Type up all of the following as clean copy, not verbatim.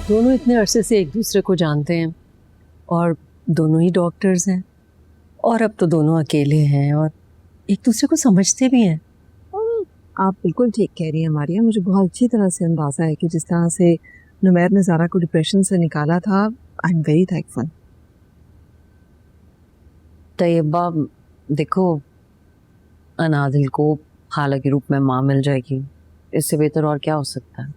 दोनों इतने अरसे से एक दूसरे को जानते हैं और दोनों ही डॉक्टर्स हैं और अब तो दोनों अकेले हैं और एक दूसरे को समझते भी हैं। आप बिल्कुल ठीक कह रही हैं मारिया, मुझे बहुत अच्छी तरह से अंदाज़ा है कि जिस तरह से नुमैर ने ज़ारा को डिप्रेशन से निकाला था, I am very thankful. Tayyaba देखो, अनादिल को खाला के रूप में माँ मिल जाएगी, इससे बेहतर और क्या हो सकता है।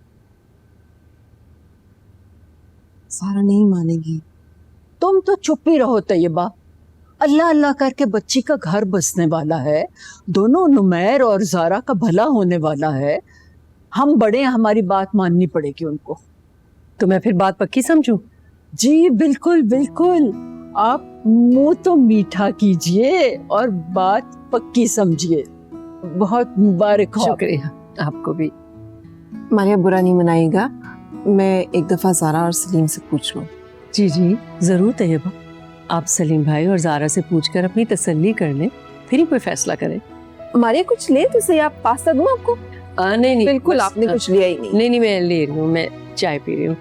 ज़ारा नहीं मानेगी। तुम तो चुप ही रहो तैयबा, अल्लाह अल्लाह करके बच्ची का घर बसने वाला है, दोनों नुमैर और ज़ारा का भला होने वाला है। हम बड़े हैं, हमारी बात माननी पड़ेगी उनको। तो मैं फिर बात पक्की समझूं? जी बिल्कुल बिल्कुल, आप मुंह तो मीठा कीजिए और बात पक्की समझिए। बहुत मुबारक हो। शुक्रिया आपको भी। मारिया बुरा नहीं मनाएगा, मैं एक दफ़ा ज़ारा और सलीम से पूछ लूँ। जी जी जरूर तैयबा, आप सलीम भाई और ज़ारा से पूछकर अपनी तसल्ली कर लें, फिर ही कोई फैसला करें। मारिया कुछ ले तो सही, आप पास्ता दूँ आपको? नहीं बिल्कुल, बस, आपने कुछ लिया ही नहीं। नहीं मैं ले रही हूँ, मैं चाय पी रही हूँ।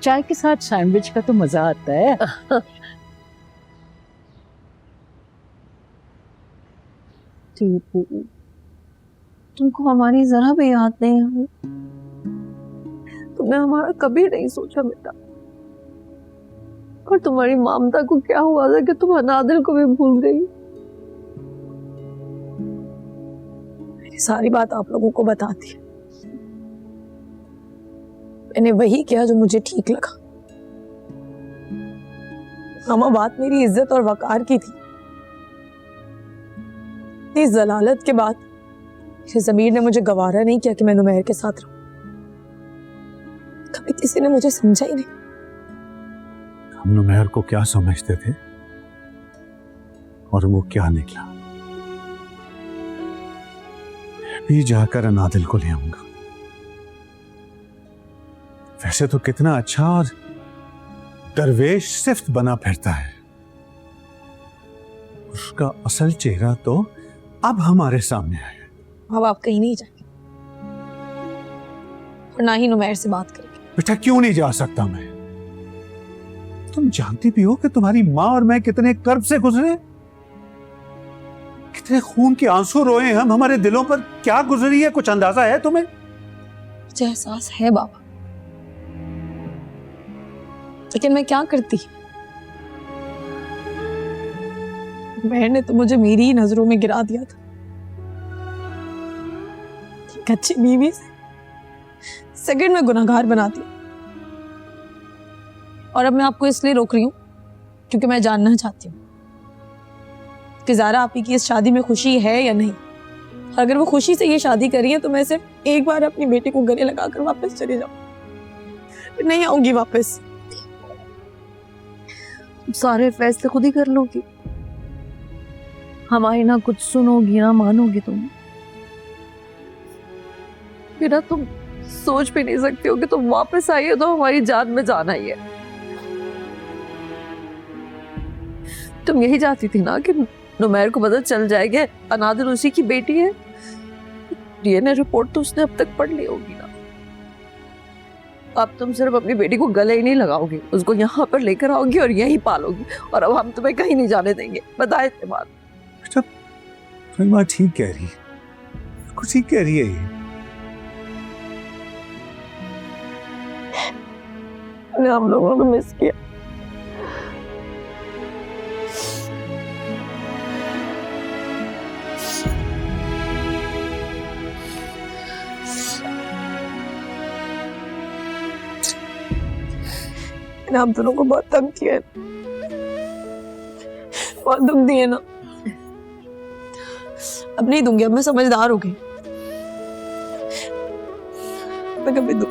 चाय के साथ सैंडविच का तो मजा आता है। तुमको हमारी जरा भी याद नहीं है? तुमने हमारा कभी नहीं सोचा बेटा। और तुम्हारी ममता को क्या हुआ था कि तुम अनादिल को भी भूल गई? मेरी सारी बात आप लोगों को बता दी। मैंने वही किया जो मुझे ठीक लगा। मामा, बात मेरी इज्जत और वकार की थी। इस जलालत के बाद ज़मीर ने मुझे गवारा नहीं किया कि मैं नुमैर के साथ रहूं। कभी किसी ने मुझे समझा ही नहीं। हम नुमैर को क्या समझते थे और वो क्या निकला। भी जाकर अनादिल को ले आऊंगा। वैसे तो कितना अच्छा और दरवेश सिफ्त बना फिरता है, उसका असल चेहरा तो अब हमारे सामने आया। अब आप कहीं नहीं जाएंगे और ना ही नुमैर से बात करेंगे। बेटा क्यों नहीं जा सकता मैं? तुम जानती भी हो कि तुम्हारी माँ और मैं कितने कर्ब से गुजरे, कितने खून के आंसू रोए हम, हमारे दिलों पर क्या गुजरी है, कुछ अंदाजा है तुम्हें? मुझे एहसास है बाबा, लेकिन मैं क्या करती। नुमैर ने तो मुझे मेरी ही नजरों में गिरा दिया था। एक अच्छी बीवी से सेकंड में गुनाहगार बना दिया। और अब मैं आपको इसलिए रोक रही हूं क्योंकि मैं जानना चाहती हूँ कि ज़ारा आपकी की इस शादी में खुशी है या नहीं। और अगर वो खुशी से ये शादी करी है तो मैं सिर्फ एक बार अपनी बेटी को गले लगाकर वापस चले जाऊं, फिर नहीं आऊंगी वापस। सारे फैसले खुद ही कर लोगी, हमारी ना कुछ सुनोगी ना मानोगी तुम। बिना तुम सोच भी नहीं सकती हो कि तुम वापस आई हो तो हमारी जान में जाना ही है। तुम यही चाहती थी ना कि नुमैर को पता चल जाएगा अनादिल उसी की बेटी है। डीएनए रिपोर्ट तो उसने अब तक पढ़ ली होगी ना। अब तुम सिर्फ अपनी बेटी को गले ही नहीं लगाओगी, उसको यहाँ पर लेकर आओगी और यहीं पालोगी, और अब हम तुम्हें कहीं नहीं जाने देंगे। बताए थे बात। तुम्हारी माँ ठीक कह रही है, कुछ ठीक कह रही है ये। हम लोगों को मिस किया। मैंने आप दोनों को बहुत तंग किया है, बहुत दुख दिए ना। अब नहीं दूंगी, अब मैं समझदार हो गई। मैं कभी दुख